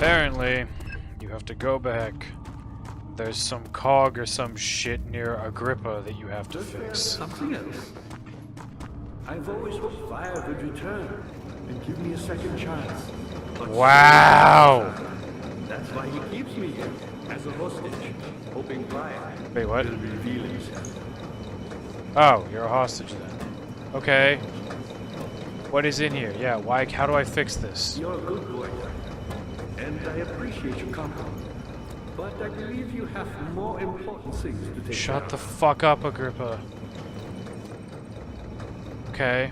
Apparently, you have to go back. There's some cog or some shit near Agrippa that you have to fix. Something else. I've always hoped fire would return and give me a second chance. But wow! That's why he keeps me here as a hostage, hoping fire Wait, what? will reveal himself. Oh, you're a hostage then. Okay. What is in here? Yeah, why? How do I fix this? You're a good boy, and I appreciate your company. But I believe you have more important things to take Shut care the of. fuck up, Agrippa. Okay.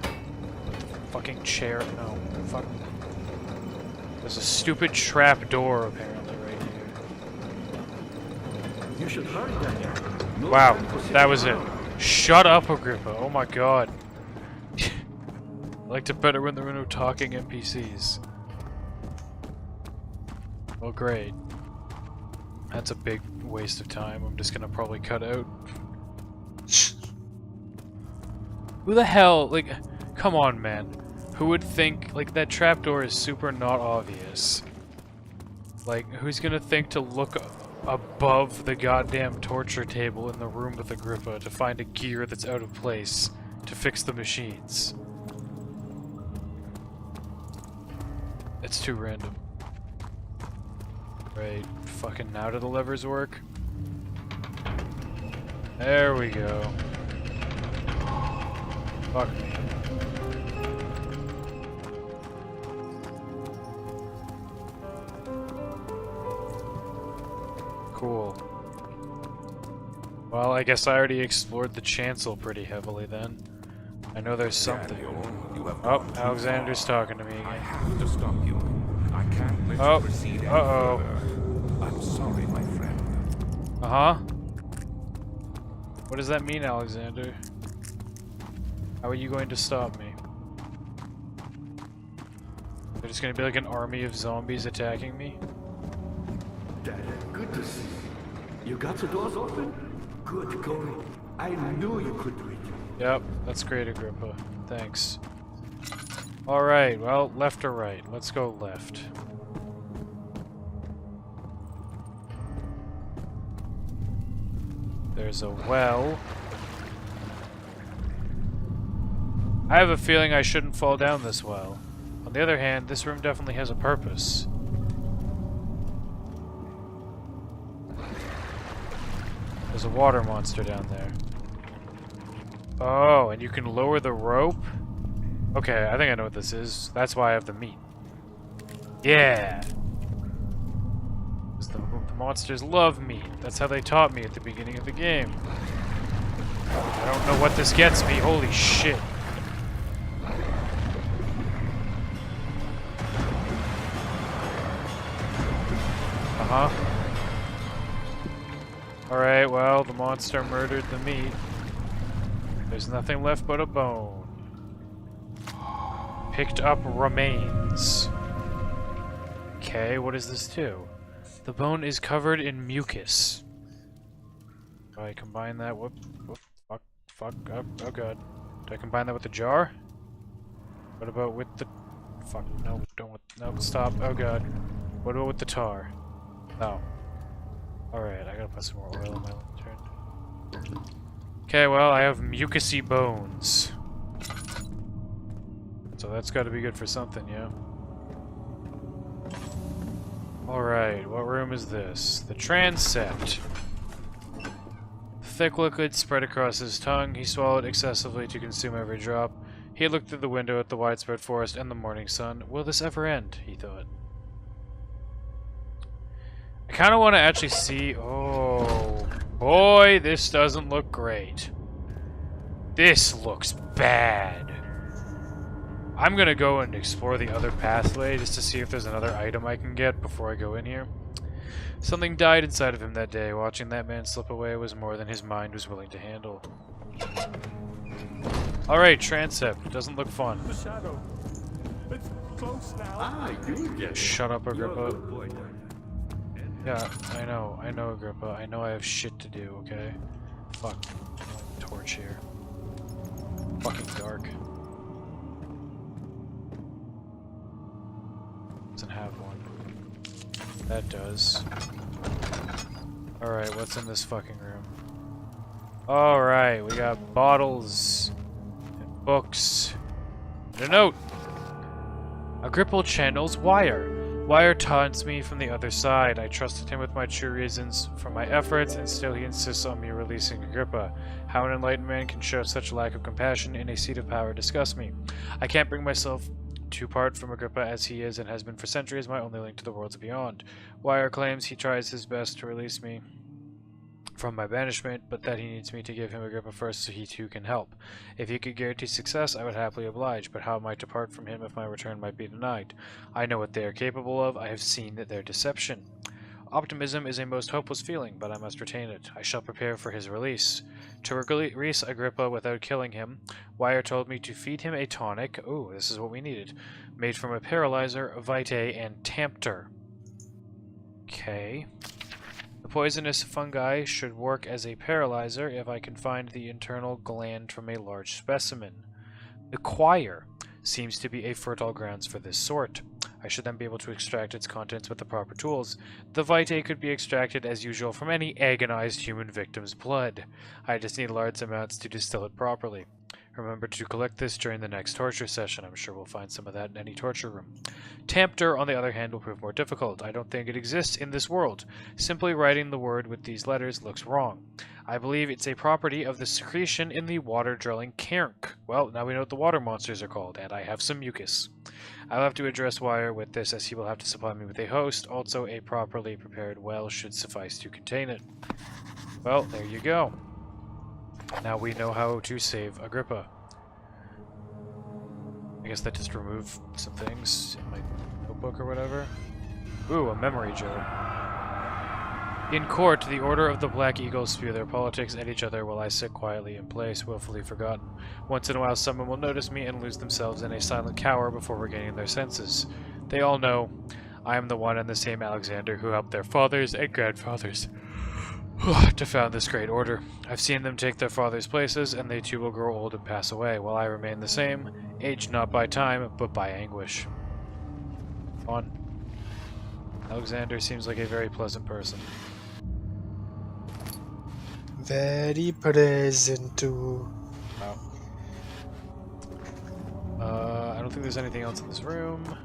Fucking chair. No. Fuck. There's a stupid trap door apparently right here. You should hurry, Daniel. No Wow, time for sitting that was it. around. Shut up, Agrippa. Oh my god. I liked it better when there were no talking NPCs. Well, great. That's a big waste of time. I'm just gonna probably cut out. Who the hell, like, come on, man. Who would think, like, that trapdoor is super not obvious? Like, who's gonna think to look above the goddamn torture table in the room with Agrippa to find a gear that's out of place to fix the machines? It's too random. Right, fucking now do the levers work? There we go. Fuck me. Cool. Well, I guess I already explored the chancel pretty heavily then. I know there's something. Oh, Alexander's talking to me I again. have to stop you. I can't let Oh, you proceed any uh-oh. further. I'm sorry, my friend. Uh-huh. What does that mean, Alexander? How are you going to stop me? There's just gonna be like an army of zombies attacking me? Dad, good to see you. You got the doors open? Good going. I knew you could do it. Yep, that's great, Agrippa. Thanks. Alright, well, left or right? Let's go left. There's a well. I have a feeling I shouldn't fall down this well. On the other hand, this room definitely has a purpose. There's a water monster down there. Oh, and you can lower the rope? Okay, I think I know what this is. That's why I have the meat. Yeah! 'Cause the monsters love meat. That's how they taught me at the beginning of the game. I don't know what this gets me. Holy shit. Uh-huh. Alright, well, the monster murdered the meat. There's nothing left but a bone. Picked up remains. Okay, what does this do? The bone is covered in mucus. Do I combine that? Whoop, fuck, oh god. Do I combine that with the jar? What about with the... Fuck, no, don't, no, stop, oh god. What about with the tar? No. Alright, I gotta put some more oil in my lantern. Okay, well, I have mucousy bones. So that's gotta be good for something, yeah? Alright, what room is this? The transept. Thick liquid spread across his tongue. He swallowed excessively to consume every drop. He looked through the window at the widespread forest and the morning sun. Will this ever end? He thought. I kind of want to actually see... Oh, boy, this doesn't look great. This looks bad. I'm going to go and explore the other pathway just to see if there's another item I can get before I go in here. Something died inside of him that day. Watching that man slip away was more than his mind was willing to handle. Alright, transept. Doesn't look fun. The shadow. It's close now. Ah, you get it. Shut up, You're a Agrippa. good boy, Dad. Yeah, I know, Agrippa. I know I have shit to do, okay? Fuck. Torch here. Fucking dark. Doesn't have one. That does. Alright, what's in this fucking room? Alright, we got bottles, and books, and a note! Agrippa channels Wire. Wire taunts me from the other side. I trusted him with my true reasons for my efforts, and still he insists on me releasing Agrippa. How an enlightened man can show such lack of compassion in a seat of power disgusts me. I can't bring myself to part from Agrippa as he is and has been for centuries my only link to the worlds beyond. Wire claims he tries his best to release me from my banishment, but that he needs me to give him Agrippa first so he too can help. If he could guarantee success, I would happily oblige, but how am I to part from him if my return might be denied? I know what they are capable of. I have seen their deception. Optimism is a most hopeless feeling, but I must retain it. I shall prepare for his release. To release Agrippa without killing him, Wire told me to feed him a tonic, ooh, this is what we needed, made from a paralyzer, vitae, and tampter. Okay. The poisonous fungi should work as a paralyzer if I can find the internal gland from a large specimen. The choir seems to be a fertile grounds for this sort. I should then be able to extract its contents with the proper tools. The vitae could be extracted as usual from any agonized human victim's blood. I just need large amounts to distill it properly. Remember to collect this during the next torture session. I'm sure we'll find some of that in any torture room. Tampter, on the other hand, will prove more difficult. I don't think it exists in this world. Simply writing the word with these letters looks wrong. I believe it's a property of the secretion in the water-drilling cairn. Well, now we know what the water monsters are called, and I have some mucus. I'll have to address Wire with this, as he will have to supply me with a host. Also, a properly prepared well should suffice to contain it. Well, there you go. Now we know how to save Agrippa. I guess that just removed some things in my notebook or whatever. Ooh, a memory joke. In court, the Order of the Black Eagles spew their politics at each other while I sit quietly in place, willfully forgotten. Once in a while someone will notice me and lose themselves in a silent cower before regaining their senses. They all know I am the one and the same Alexander who helped their fathers and grandfathers to found this great order. I've seen them take their fathers' places, and they too will grow old and pass away, while I remain the same, aged not by time, but by anguish. On. Alexander seems like a very pleasant person. Very present too. Wow. I don't think there's anything else in this room.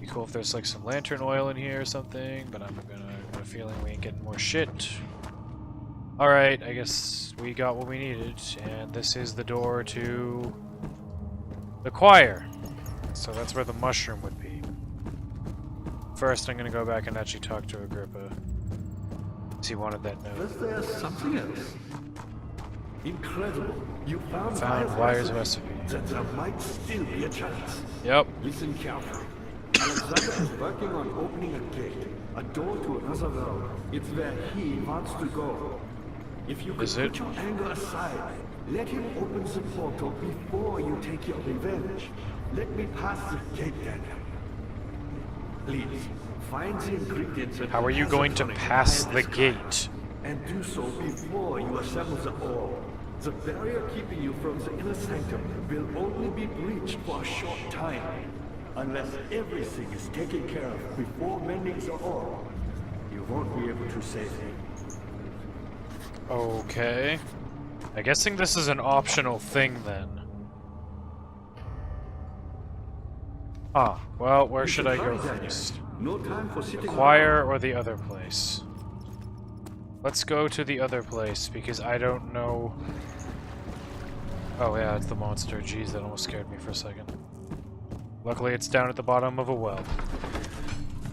Be cool if there's like some lantern oil in here or something, but I'm gonna have a feeling we ain't getting more shit. Alright, I guess we got what we needed, and this is the door to the choir. So that's where the mushroom would be. First, I'm gonna go back and actually talk to Agrippa. He wanted that note. Was there something else? Incredible. You found Wire's recipe. That there might still be a chance. Yep. Listen carefully. Alexander is working on opening a gate, a door to another world. It's where he wants to go. If you could put your anger aside, let him open the portal before you take your revenge. Let me pass the gate then. Please, find the ingredients and how are you going to pass the gate? And do so before you assemble the orb. The barrier keeping you from the inner sanctum will only be breached for a short time. Unless everything is taken care of before mending the orb, you won't be able to save him. Okay. I'm guessing this is an optional thing then. Ah, well, where should I go first? No time for sitting The choir or the other place? Let's go to the other place, because I don't know... Oh yeah, it's the monster. Jeez, that almost scared me for a second. Luckily, it's down at the bottom of a well.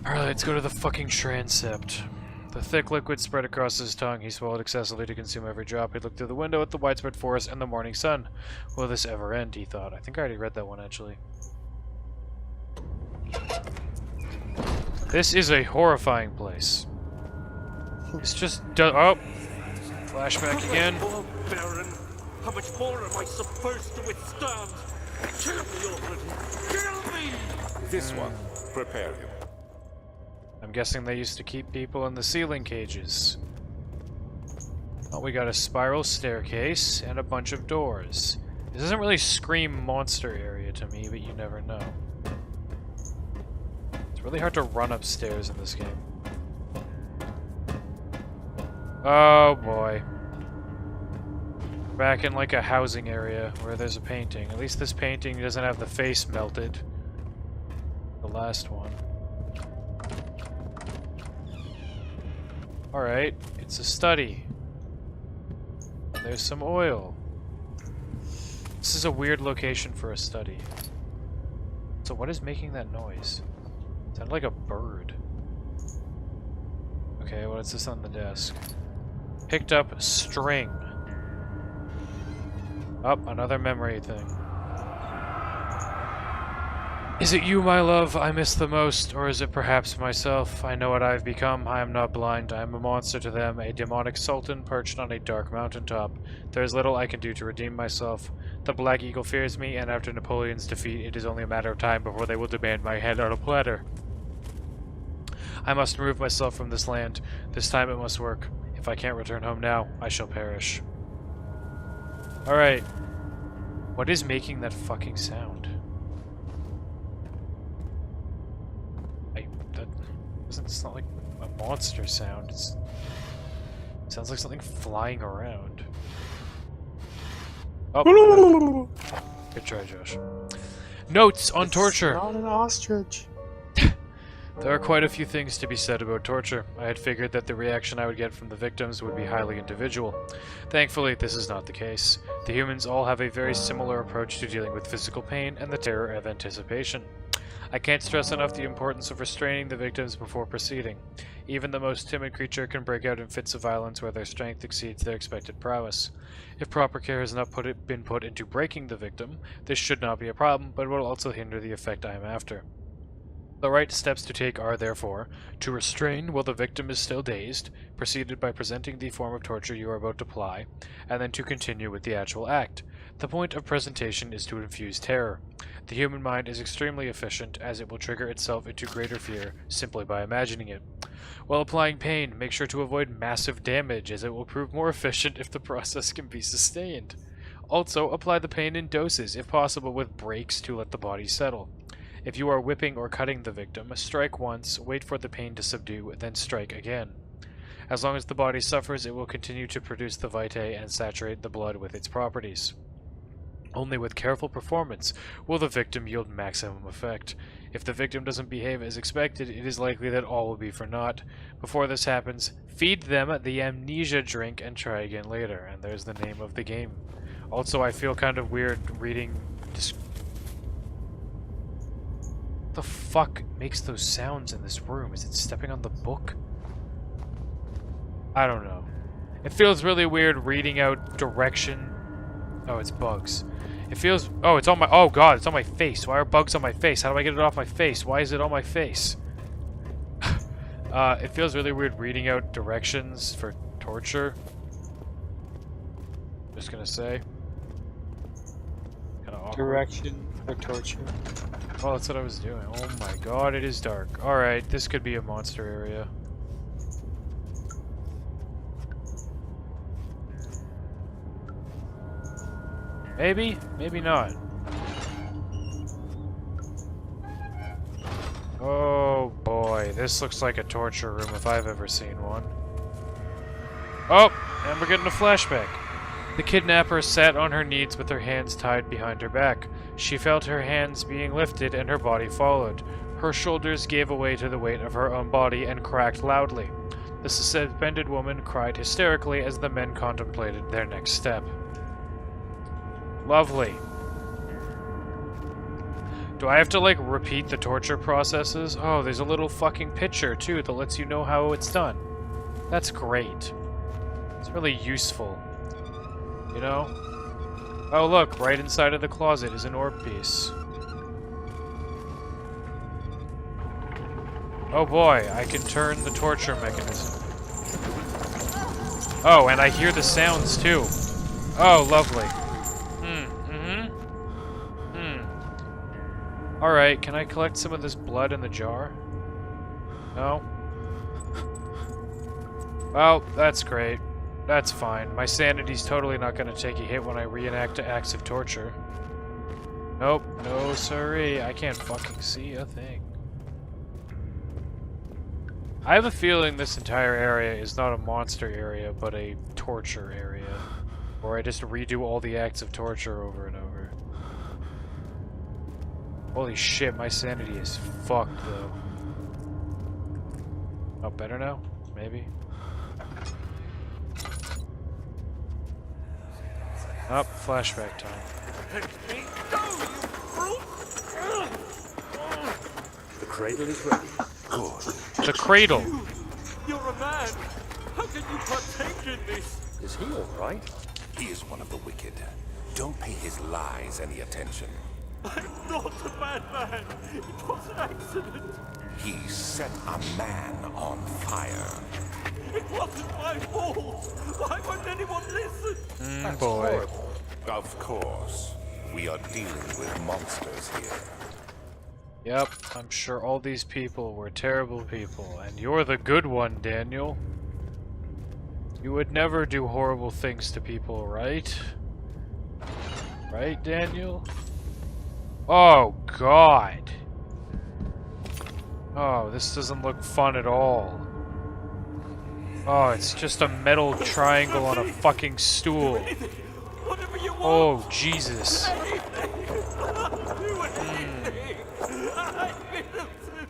Alright, let's go to the fucking transept. The thick liquid spread across his tongue. He swallowed excessively to consume every drop. He looked through the window at the widespread forest and the morning sun. Will this ever end, he thought. I think I already read that one, actually. This is a horrifying place. It's just... oh! Flashback again. Oh, Baron, how much more am I supposed to withstand? Kill me already! Kill me! This one, prepare him. I'm guessing they used to keep people in the ceiling cages. Oh, we got a spiral staircase and a bunch of doors. This doesn't really scream monster area to me, but you never know. It's really hard to run upstairs in this game. Oh boy. Back in like a housing area where there's a painting. At least this painting doesn't have the face melted. The last one. Alright, it's a study. There's some oil. This is a weird location for a study. So what is making that noise? It sounded like a bird. Okay, what is this on the desk? Picked up string. Oh, another memory thing. Is it you, my love, I miss the most, or is it perhaps myself? I know what I've become. I am not blind. I am a monster to them, a demonic sultan perched on a dark mountaintop. There is little I can do to redeem myself. The Black Eagle fears me, and after Napoleon's defeat, it is only a matter of time before they will demand my head on a platter. I must remove myself from this land. This time it must work. If I can't return home now, I shall perish. Alright. What is making that fucking sound? It's not like a monster sound. It sounds like something flying around. Oh, good try, Josh. Notes on torture. Not an ostrich. There are quite a few things to be said about torture. I had figured that the reaction I would get from the victims would be highly individual. Thankfully, this is not the case. The humans all have a very similar approach to dealing with physical pain and the terror of anticipation. I can't stress enough the importance of restraining the victims before proceeding. Even the most timid creature can break out in fits of violence where their strength exceeds their expected prowess. If proper care has not been put into breaking the victim, this should not be a problem, but will also hinder the effect I am after. The right steps to take are, therefore, to restrain while the victim is still dazed, preceded by presenting the form of torture you are about to apply, and then to continue with the actual act. The point of presentation is to infuse terror. The human mind is extremely efficient, as it will trigger itself into greater fear simply by imagining it. While applying pain, make sure to avoid massive damage, as it will prove more efficient if the process can be sustained. Also, apply the pain in doses, if possible with breaks to let the body settle. If you are whipping or cutting the victim, strike once, wait for the pain to subdue, then strike again. As long as the body suffers, it will continue to produce the vitae and saturate the blood with its properties. Only with careful performance will the victim yield maximum effect. If the victim doesn't behave as expected, it is likely that all will be for naught. Before this happens, feed them the Amesia drink and try again later. And there's the name of the game. Also, I feel kind of weird reading... What the fuck makes those sounds in this room? Is it stepping on the book? I don't know. It feels really weird reading out direction. Oh, it's bugs. It feels... Oh, it's on my... Oh, God, it's on my face. Why are bugs on my face? How do I get it off my face? Why is it on my face? It feels really weird reading out directions for torture. Just gonna say. Kinda awkward. Direction for torture. Oh, that's what I was doing. Oh my God, it is dark. Alright, this could be a monster area. Maybe? Maybe not. Oh boy, this looks like a torture room if I've ever seen one. Oh, and we're getting a flashback. The kidnapper sat on her knees with her hands tied behind her back. She felt her hands being lifted and her body followed. Her shoulders gave way to the weight of her own body and cracked loudly. The suspended woman cried hysterically as the men contemplated their next step. Lovely. Do I have to, like, repeat the torture processes? Oh, there's a little fucking picture, too, that lets you know how it's done. That's great. It's really useful. You know? Oh, look, right inside of the closet is an orb piece. Oh boy, I can turn the torture mechanism. Oh, and I hear the sounds, too. Oh, lovely. Alright, can I collect some of this blood in the jar? No? Well, that's great. That's fine. My sanity's totally not gonna take a hit when I reenact acts of torture. Nope. No siree. I can't fucking see a thing. I have a feeling this entire area is not a monster area, but a torture area. Or I just redo all the acts of torture over and over. Holy shit, my sanity is fucked, though. Oh, better now? Maybe? Up, flashback time. The cradle is ready. Good. The cradle! You're a man! How can you partake in this? Is he all right? He is one of the wicked. Don't pay his lies any attention. I'm not a bad man! It was an accident! He set a man on fire. It wasn't my fault! Why won't anyone listen? That's boy. horrible. Of course. We are dealing with monsters here. Yep, I'm sure all these people were terrible people, and you're the good one, Daniel. You would never do horrible things to people, right? Right, Daniel? Oh, God. Oh, this doesn't look fun at all. Oh, it's just a metal triangle on a fucking stool. Whatever you want! Oh, Jesus. Do anything! I'm innocent!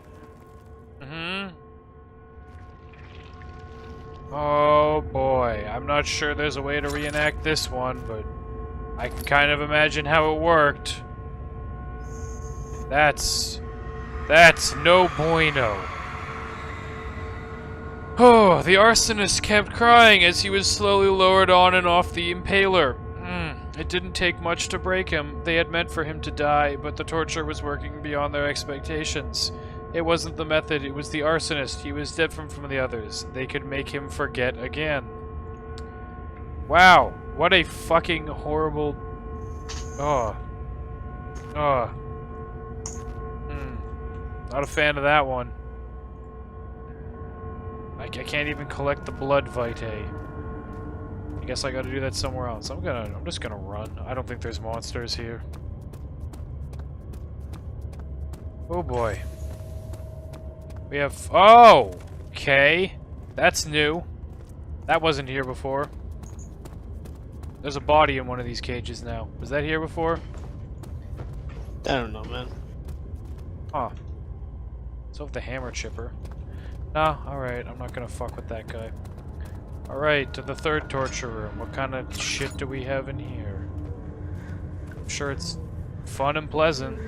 Oh boy, I'm not sure there's a way to reenact this one, but I can kind of imagine how it worked. That's no bueno. Oh, the arsonist kept crying as he was slowly lowered on and off the impaler. It didn't take much to break him. They had meant for him to die, but the torture was working beyond their expectations. It wasn't the method, it was the arsonist. He was different from the others. They could make him forget again. Wow, what a fucking horrible... Not a fan of that one. I can't even collect the blood vitae. I guess I gotta do that somewhere else. I'm just gonna run. I don't think there's monsters here. Oh boy. We have... Oh! Okay. That's new. That wasn't here before. There's a body in one of these cages now. Was that here before? I don't know, man. Huh. So with the hammer chipper. Nah, alright. I'm not gonna fuck with that guy. Alright, to the third torture room. What kind of shit do we have in here? I'm sure it's fun and pleasant.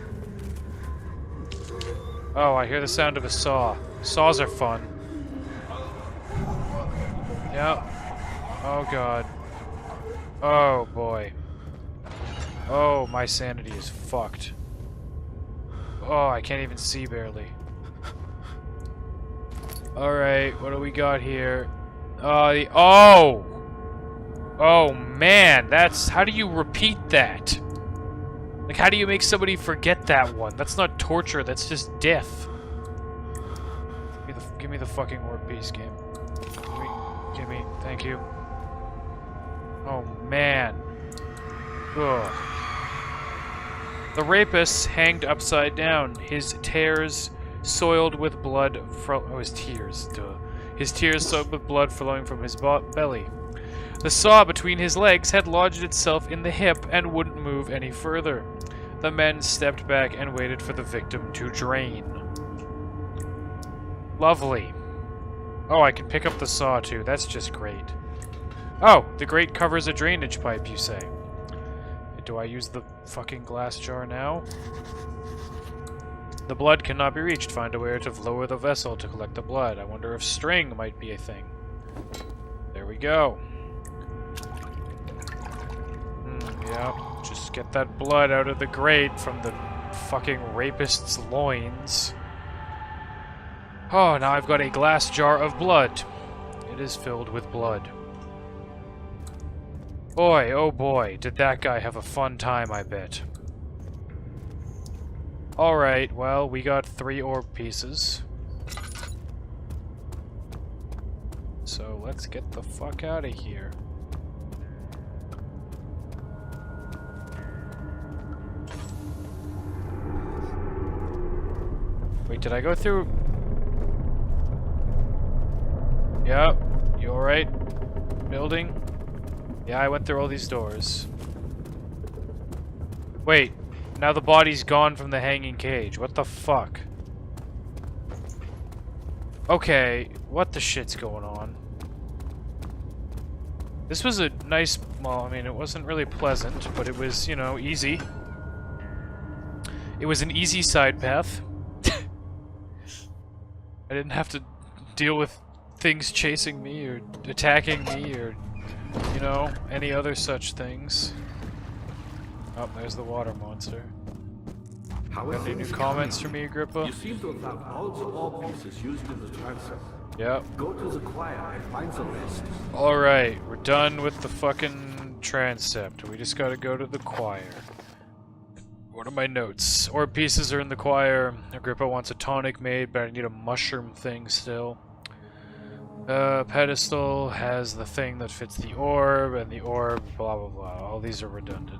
Oh, I hear the sound of a saw. Saws are fun. Yep. Oh god. Oh boy. Oh, my sanity is fucked. Oh, I can't even see barely. Alright, what do we got here? Oh! Oh man, that's... How do you repeat that? Like, how do you make somebody forget that one? That's not torture, that's just death. Give me the fucking orb piece, game. Give me, thank you. Oh man. Ugh. The rapist hanged upside down, his tears soiled with blood his tears, duh. His tears soaked with blood flowing from his belly. The saw between his legs had lodged itself in the hip and wouldn't move any further. The men stepped back and waited for the victim to drain. Lovely. Oh, I can pick up the saw too. That's just great. Oh, the grate covers a drainage pipe, you say. Do I use the fucking glass jar now? The blood cannot be reached. Find a way to lower the vessel to collect the blood. I wonder if string might be a thing. There we go. Yeah, just get that blood out of the grate from the fucking rapist's loins. Oh, now I've got a glass jar of blood. It is filled with blood. Boy, oh boy, did that guy have a fun time, I bet. Alright, well, we got 3 orb pieces. So let's get the fuck out of here. Wait, did I go through... Yep. You alright? Building? Yeah, I went through all these doors. Wait. Now the body's gone from the hanging cage. What the fuck? Okay. What the shit's going on? This was a nice... Well, I mean, it wasn't really pleasant, but it was, you know, easy. It was an easy side path. I didn't have to deal with things chasing me or attacking me or, you know, any other such things. Oh, there's the water monster. Got any new comments from me, Agrippa? You seem to have found all the ore pieces used in the transept. Yep. Go to the choir and find the rest. Alright, we're done with the fucking transept. We just gotta go to the choir. What are my notes? Ore pieces are in the choir. Agrippa wants a tonic made, but I need a mushroom thing still. Pedestal has the thing that fits the orb, and the orb, blah blah blah. All these are redundant.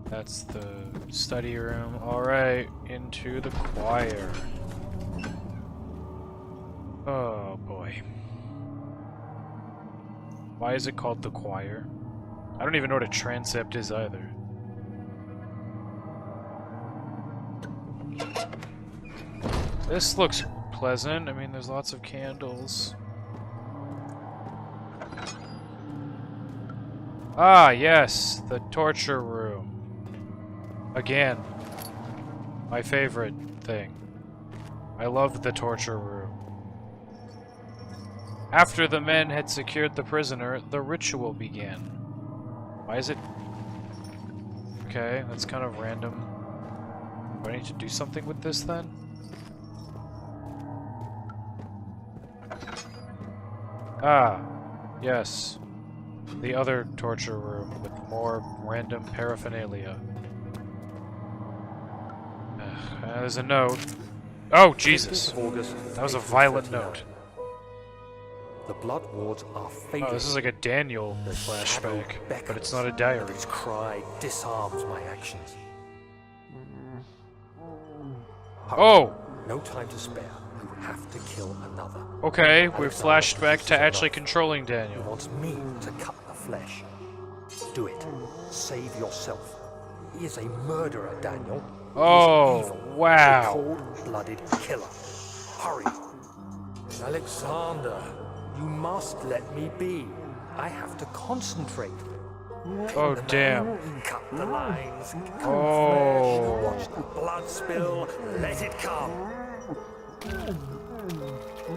That's the study room. Alright, into the choir. Oh boy. Why is it called the choir? I don't even know what a transept is either. This looks pleasant. I mean, there's lots of candles. Ah, yes, the torture room. Again, my favorite thing. I love the torture room. After the men had secured the prisoner, the ritual began. Why is it... Okay, that's kind of random. Do I need to do something with this then? Ah, yes. The other torture room with more random paraphernalia. There's a note. Oh, Jesus! That was a violent note. The blood wards are fading. Oh, this is like a Daniel flashback, but it's not a diary. Its cry disarms my actions. Oh! No time to spare. You have to kill another. Okay, we've flashed back to actually controlling Daniel. He wants me to cut the flesh. Do it. Save yourself. He is a murderer, Daniel. Oh, wow. A cold-blooded killer. Hurry. Alexander, you must let me be. I have to concentrate. Oh, damn. Cut the lines. Cut Oh. the flesh. Watch the blood spill. Let it come.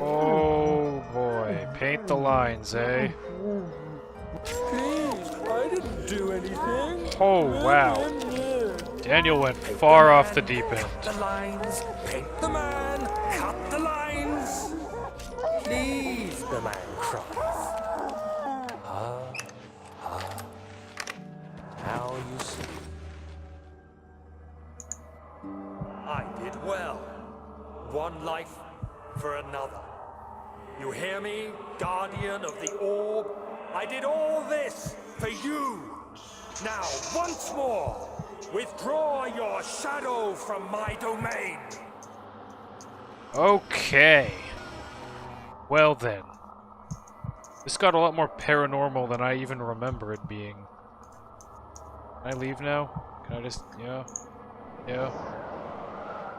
Oh, boy. Paint the lines, eh? Please, I didn't do anything. Oh, wow. Daniel went far off the deep end. The lines. Paint the man. Cut the lines. Please, the man cries. Now you see. I did well. One life for another. You hear me, guardian of the orb? I did all this for you. Now, once more, withdraw your shadow from my domain. Okay. Well then. This got a lot more paranormal than I even remember it being. Can I leave now? Can I just... yeah. Yeah.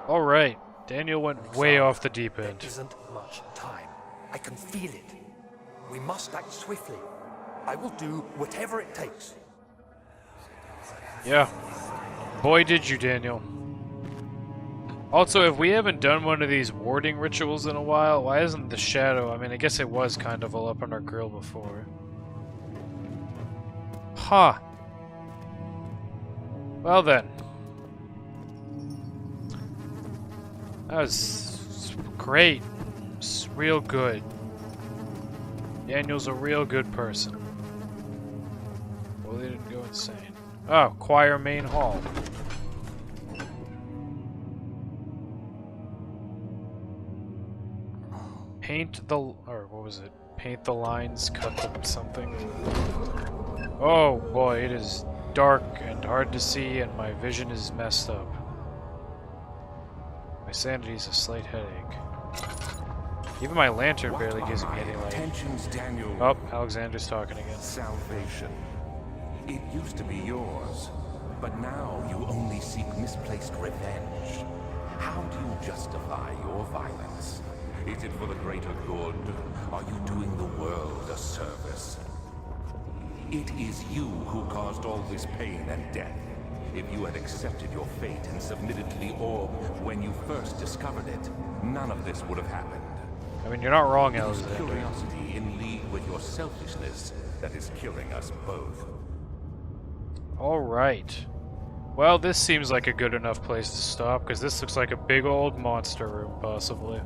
Alright. Daniel went way off the deep end. There isn't much time. I can feel it. We must act swiftly. I will do whatever it takes. Yeah. Boy, did you, Daniel. Also, if we haven't done one of these warding rituals in a while, why isn't the shadow... I mean, I guess it was kind of all up on our grill before. Huh. Well then. That was great. It's real good. Daniel's a real good person. Well, they didn't go insane. Oh, choir main hall. Paint the... or what was it? Paint the lines, cut the something. Oh boy, it is dark and hard to see and my vision is messed up. My sanity's a slight headache. Even my lantern What barely are gives me my any light. intentions, Daniel? Oh, Alexander's talking again. Salvation. It used to be yours, but now you only seek misplaced revenge. How do you justify your violence? Is it for the greater good? Are you doing the world a service? It is you who caused all this pain and death. If you had accepted your fate and submitted to the orb when you first discovered it, none of this would have happened. I mean, you're not wrong, It is Alexander. curiosity in league with your selfishness that is killing us both. Alright. Well, this seems like a good enough place to stop, because this looks like a big old monster room, possibly.